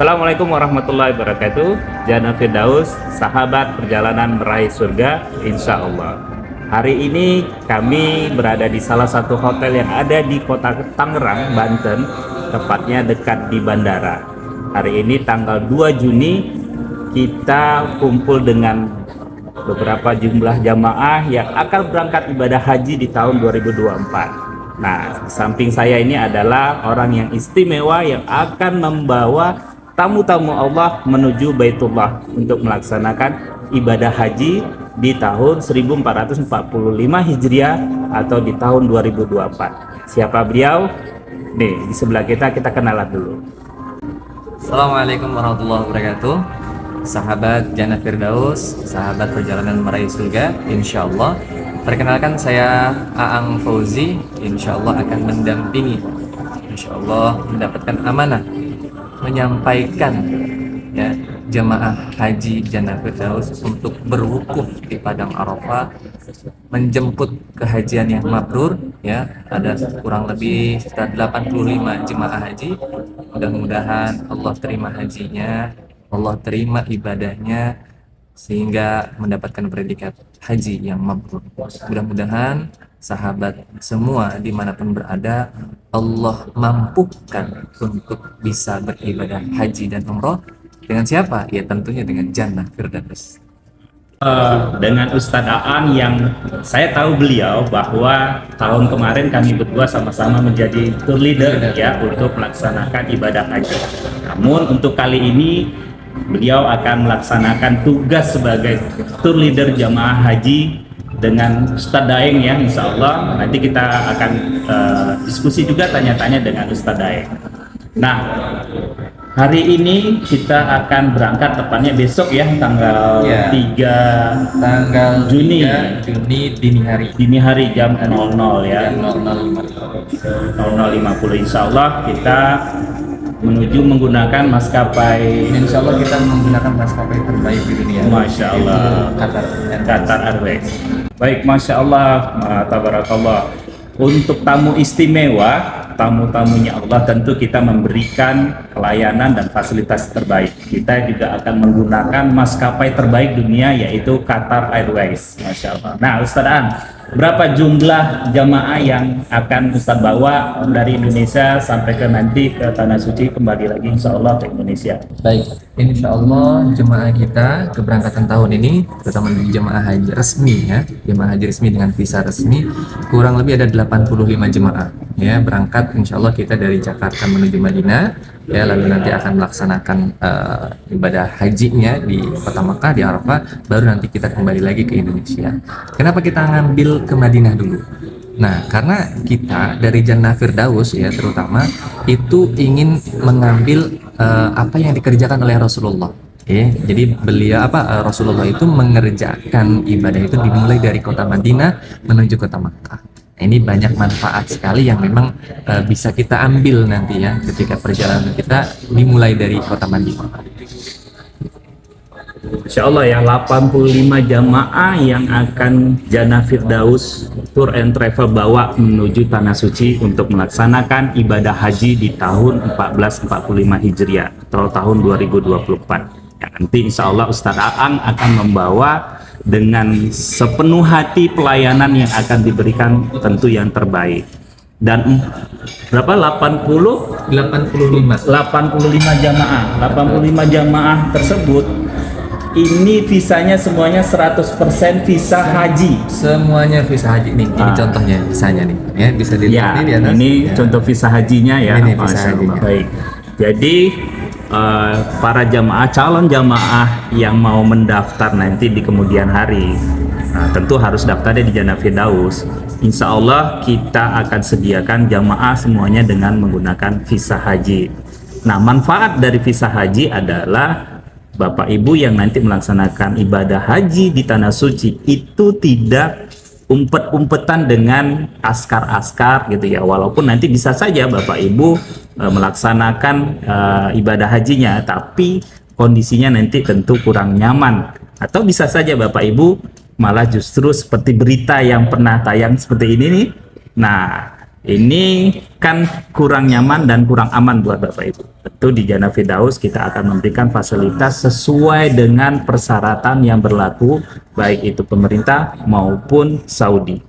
Assalamualaikum warahmatullahi wabarakatuh. Jana Firdaus, sahabat perjalanan meraih surga, insya Allah. Hari ini kami berada di salah satu hotel yang ada di kota Tangerang, Banten, tepatnya dekat di bandara. Hari ini tanggal 2 Juni kita kumpul dengan beberapa jumlah jamaah yang akan berangkat ibadah haji di tahun 2024. Nah, di samping saya ini adalah orang yang istimewa yang akan membawa tamu-tamu Allah menuju Baitullah untuk melaksanakan ibadah haji di tahun 1445 Hijriah atau di tahun 2024. Siapa beliau? Nih, di sebelah kita kenalan dulu. Assalamualaikum warahmatullahi wabarakatuh. Sahabat Jana Firdaus, sahabat perjalanan meraih surga, insya Allah. Perkenalkan, saya Aang Fauzi, insya Allah akan mendampingi, insya Allah mendapatkan amanah menyampaikan ya jemaah haji Jana Firdaus untuk berwukuf di Padang Arafah, menjemput kehajian yang mabrur. Ya, ada kurang lebih sekitar 85 jemaah haji. Mudah-mudahan Allah terima hajinya, Allah terima ibadahnya, sehingga mendapatkan predikat haji yang mabrur. Mudah-mudahan sahabat semua dimanapun berada, Allah mampukan untuk bisa beribadah haji dan umroh. Dengan siapa? Ya tentunya dengan Jannah Firdaus. Dengan Ustadz Aan yang saya tahu beliau bahwa tahun kemarin kami berdua sama-sama menjadi tour leader ya untuk melaksanakan ibadah haji. Namun untuk kali ini beliau akan melaksanakan tugas sebagai tour leader jamaah haji dengan Ustadz Daeng ya, insya Allah. Nanti kita akan diskusi juga, tanya-tanya dengan Ustadz Daeng. Nah, hari ini kita akan berangkat, tepatnya besok ya, tanggal 3 Juni. Dini hari jam 00 ya, 00.50 insya Allah kita menuju menggunakan maskapai. Insya Allah kita menggunakan maskapai terbaik di dunia. Masya Allah, Qatar Airways. Baik, Masya Allah, tabarakallah. Untuk tamu istimewa, tamu-tamunya Allah, tentu kita memberikan pelayanan dan fasilitas terbaik. Kita juga akan menggunakan maskapai terbaik dunia, yaitu Qatar Airways. Masya Allah. Nah, Ustadz An, berapa jumlah jamaah yang akan Ustadz bawa dari Indonesia sampai ke nanti ke Tanah Suci, kembali lagi insya Allah ke Indonesia? Baik, insya Allah jemaah kita keberangkatan tahun ini, terutama di jemaah haji resmi ya, jemaah haji resmi dengan visa resmi, kurang lebih ada 85 jemaah ya berangkat. Insya Allah kita dari Jakarta menuju Madinah ya, lalu nanti akan melaksanakan ibadah hajinya di kota Makkah di Arafah, baru nanti kita kembali lagi ke Indonesia. Kenapa kita ngambil ke Madinah dulu? Nah, karena kita dari Jannah Firdaus ya terutama itu ingin mengambil apa yang dikerjakan oleh Rasulullah. Jadi beliau Rasulullah itu mengerjakan ibadah itu dimulai dari kota Madinah menuju kota Makkah. Nah, ini banyak manfaat sekali yang memang bisa kita ambil nanti ya ketika perjalanan kita dimulai dari kota Madinah. Insya Allah ya, 85 jamaah yang akan Jannah Firdaus Tour and Travel bawa menuju Tanah Suci untuk melaksanakan ibadah haji di tahun 1445 Hijriah atau tahun 2024. Ya, nanti insya Allah Ustadz Aang akan membawa dengan sepenuh hati pelayanan yang akan diberikan tentu yang terbaik. Dan berapa? 85 jamaah. 85 jamaah tersebut ini visanya semuanya 100% visa haji. Semuanya visa haji nih. Ini contohnya visanya nih. Ya, bisa dilihat ya, di atas. Ini ya, contoh visa hajinya ya. Ini visa hajinya. Baik. Jadi para jamaah, calon jamaah yang mau mendaftar nanti di kemudian hari, nah, tentu harus daftarnya di Jannah Firdaus. Insya Allah kita akan sediakan jamaah semuanya dengan menggunakan visa haji. Nah, manfaat dari visa haji adalah Bapak Ibu yang nanti melaksanakan ibadah haji di Tanah Suci itu tidak umpet-umpetan dengan askar-askar gitu ya. Walaupun nanti bisa saja Bapak Ibu melaksanakan ibadah hajinya, tapi kondisinya nanti tentu kurang nyaman. Atau bisa saja Bapak Ibu malah justru seperti berita yang pernah tayang seperti ini nih. Nah, Ini kan kurang nyaman dan kurang aman buat Bapak Ibu. Tentu di Jannah Firdaus kita akan memberikan fasilitas sesuai dengan persyaratan yang berlaku, baik itu pemerintah maupun Saudi.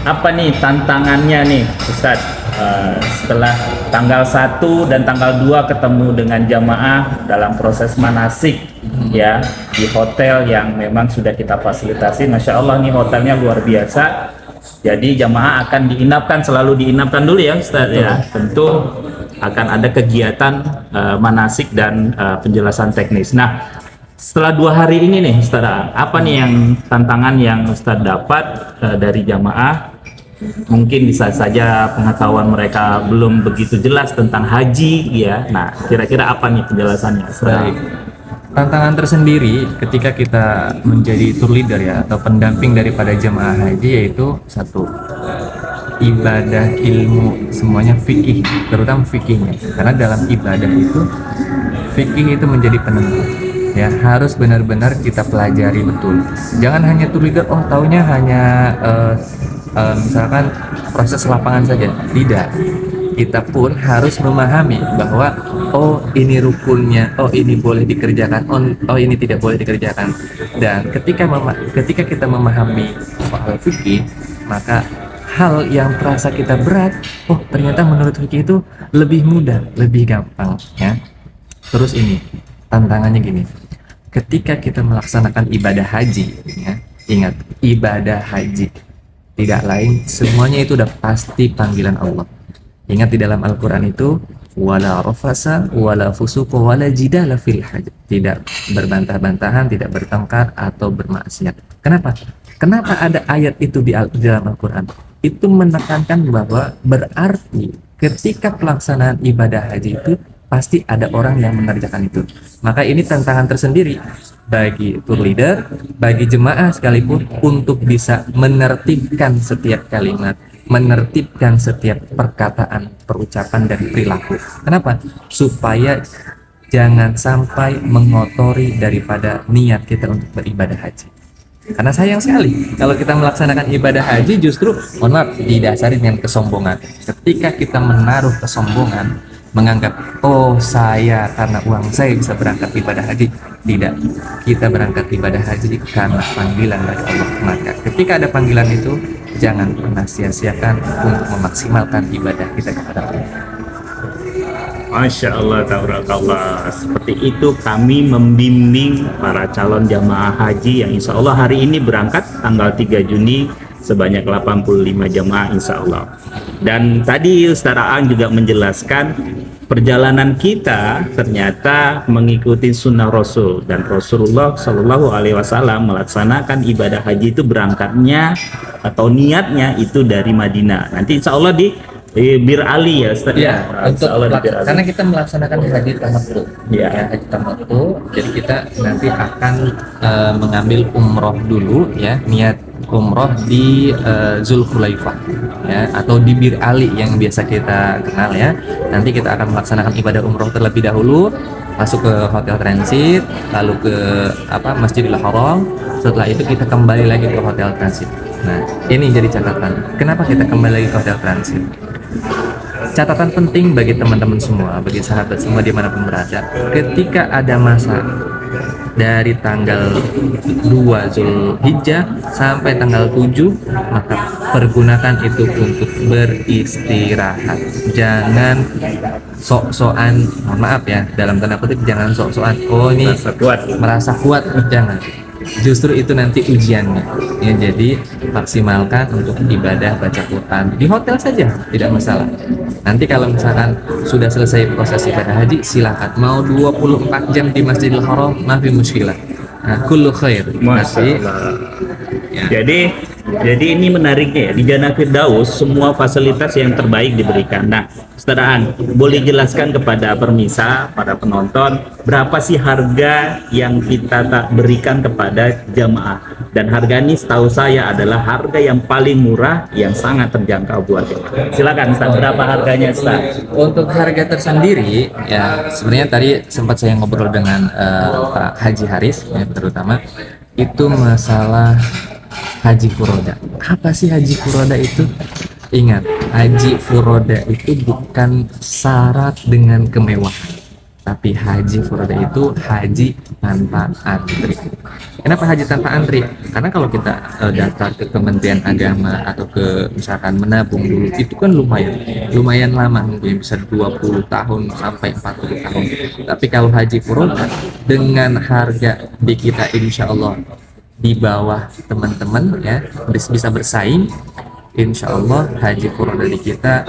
Apa nih tantangannya nih Ustadz? Setelah tanggal 1 dan tanggal 2 ketemu dengan jamaah dalam proses manasik ya di hotel yang memang sudah kita fasilitasi. Masya Allah nih hotelnya luar biasa. Jadi jamaah akan diinapkan, selalu diinapkan dulu ya Ustadz ya. Tentu akan ada kegiatan manasik dan penjelasan teknis. Nah, setelah 2 hari ini nih Ustadz, apa nih yang tantangan yang Ustadz dapat dari jamaah? Mungkin bisa saja pengetahuan mereka belum begitu jelas tentang haji ya. Nah, kira-kira apa nih penjelasannya? Baik. Tantangan tersendiri ketika kita menjadi tour leader ya atau pendamping daripada jemaah haji yaitu satu, ibadah, ilmu, semuanya fikih, terutama fikihnya. Karena dalam ibadah itu fikih itu menjadi penentu. Ya, harus benar-benar kita pelajari betul. Jangan hanya tour leader, oh taunya hanya misalkan proses lapangan saja. Tidak, kita pun harus memahami bahwa oh ini rukunnya, oh ini boleh dikerjakan, oh ini tidak boleh dikerjakan. Dan ketika kita memahami soal fikih, maka hal yang terasa kita berat, oh ternyata menurut fikih itu lebih mudah, lebih gampang ya. Terus ini tantangannya gini, ketika kita melaksanakan ibadah haji ya, ingat ibadah haji tidak lain, semuanya itu udah pasti panggilan Allah. Ingat di dalam Al-Quran itu wala rafasa wala fusuqa wala jidala fil hajj, tidak berbantah-bantahan, tidak bertengkar atau bermaksiat. Kenapa ada ayat itu di dalam Al-Quran? Itu menekankan bahwa berarti ketika pelaksanaan ibadah haji itu pasti ada orang yang mengerjakan itu. Maka ini tantangan tersendiri bagi tour leader, bagi jemaah sekalipun untuk bisa menertibkan setiap kalimat, menertibkan setiap perkataan, perucapan dan perilaku. Kenapa? Supaya jangan sampai mengotori daripada niat kita untuk beribadah haji. Karena sayang sekali kalau kita melaksanakan ibadah haji justru didasari dengan kesombongan. Ketika kita menaruh kesombongan, menganggap oh saya karena uang saya bisa berangkat ibadah haji. Tidak, kita berangkat ibadah haji karena panggilan dari Allah. Maka ketika ada panggilan itu jangan pernah sia-siakan untuk memaksimalkan ibadah kita kepada Allah. Masya Allah, tabarakallah. Seperti itu kami membimbing para calon jamaah haji yang insya Allah hari ini berangkat tanggal 3 Juni sebanyak 85 jamaah insya Allah. Dan tadi Ustaz Aang juga menjelaskan perjalanan kita ternyata mengikuti sunnah Rasul, dan Rasulullah Shallallahu Alaihi Wasallam melaksanakan ibadah haji itu berangkatnya atau niatnya itu dari Madinah. Nanti insya Allah di Bir Ali ya Ustaz. Ya, karena kita melaksanakan haji tamattu. Ya, haji tamattu. Jadi kita nanti akan mengambil umroh dulu ya, niat umroh di Zulhulaifah ya, atau di Bir Ali yang biasa kita kenal ya. Nanti kita akan melaksanakan ibadah umroh terlebih dahulu, masuk ke hotel transit, lalu ke Masjidil Haram. Setelah itu kita kembali lagi ke hotel transit. Nah, ini jadi catatan. Kenapa kita kembali lagi ke hotel transit? Catatan penting bagi teman-teman semua, bagi sahabat semua dimanapun berada. Ketika ada masa dari tanggal 2 Zulhijjah sampai tanggal 7, maka pergunakan itu untuk beristirahat. Jangan sok-sokan, mohon maaf ya, dalam tanda kutip jangan sok-sokan. Oh ini merasa kuat, jangan. Justru itu nanti ujiannya ya. Jadi maksimalkan untuk ibadah baca Quran di hotel saja, tidak masalah. Nanti kalau misalkan sudah selesai proses ibadah haji, silakan mau 24 jam di Masjidil Haram, mafi muskilah. Nah, kullu khair. Ya. Jadi ini menariknya ya, di Jannah Firdaus semua fasilitas yang terbaik diberikan. Nah, Ustaz Aan, boleh jelaskan kepada permisa, para penonton, berapa sih harga yang kita tak berikan kepada jamaah? Dan harga ini setahu saya adalah harga yang paling murah, yang sangat terjangkau buat jamaah. Silakan Ustaz, berapa harganya Ustaz? Untuk harga tersendiri ya, sebenarnya tadi sempat saya ngobrol dengan Pak Haji Haris ya, terutama itu masalah haji furoda. Apa sih haji furoda itu? Ingat, haji furoda itu bukan syarat dengan kemewahan, tapi haji furoda itu haji tanpa antri. Kenapa haji tanpa antri? Karena kalau kita daftar ke Kementerian Agama atau ke misalkan menabung dulu, itu kan lumayan lama, mungkin bisa 20 tahun sampai 40 tahun. Tapi kalau haji furoda dengan harga di kita insya Allah di bawah teman-teman ya, bisa bersaing. Insya Allah haji furoda di kita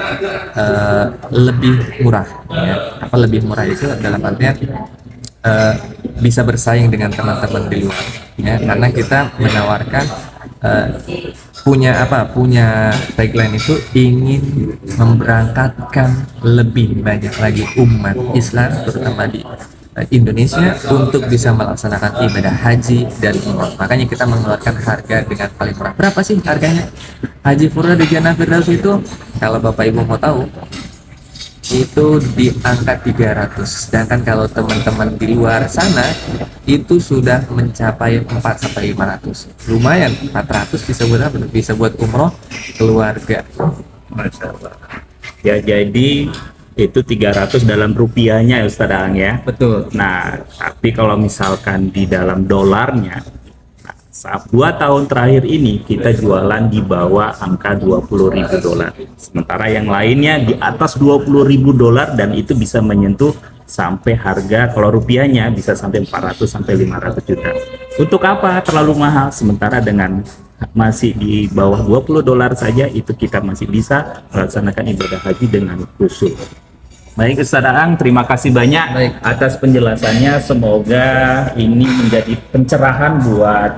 lebih murah ya. Apa lebih murah itu dalam artian bisa bersaing dengan teman-teman di luar ya, karena kita menawarkan punya tagline itu ingin memberangkatkan lebih banyak lagi umat Islam terutama di Indonesia untuk bisa melaksanakan ibadah haji dan umroh. Makanya kita mengeluarkan harga dengan paling murah. Berapa sih harganya? Haji furoda di Jannah Firdaus itu, kalau Bapak Ibu mau tahu, itu di angka 300. Sedangkan kalau teman-teman di luar sana itu sudah mencapai 4 sampai 500. Lumayan, 400 bisa buat apa? Bisa buat umroh keluarga. Masya Allah. Ya, jadi itu 300 dalam rupiahnya ya Ustaz Aang ya. Betul. Nah, tapi kalau misalkan di dalam dolarnya, saat 2 tahun terakhir ini kita jualan di bawah angka 20.000 dolar. Sementara yang lainnya di atas 20.000 dolar dan itu bisa menyentuh sampai harga kalau rupiahnya bisa sampai 400 sampai 500 juta. Untuk apa terlalu mahal? Sementara dengan masih di bawah 20 dolar saja itu kita masih bisa melaksanakan ibadah haji dengan khusyuk. Baik Ustaz Aang, terima kasih banyak Baik. atas penjelasannya. Semoga ini menjadi pencerahan buat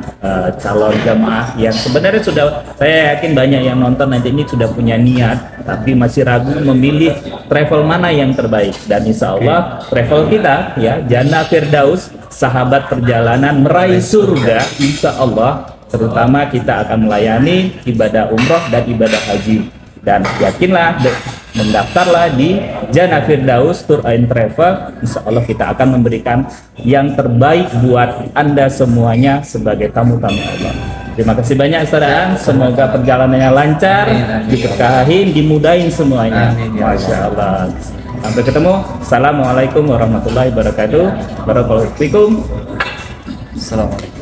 calon jamaah yang sebenarnya sudah, saya yakin banyak yang nonton nanti ini sudah punya niat tapi masih ragu memilih travel mana yang terbaik. Dan insya Allah travel kita ya Jannah Firdaus, sahabat perjalanan meraih surga, insya Allah terutama kita akan melayani ibadah umroh dan ibadah haji. Dan yakinlah mendaftarlah di Jannah Firdaus Tour and Travel. Insya Allah kita akan memberikan yang terbaik buat Anda semuanya sebagai tamu-tamu Allah. Terima kasih banyak Ustaz Aang. Semoga perjalanannya lancar, diberkahin, dimudahin semuanya. Amin, ya Allah. Masya Allah. Sampai ketemu. Assalamualaikum warahmatullahi wabarakatuh. Barakallahu fikum. Assalamualaikum.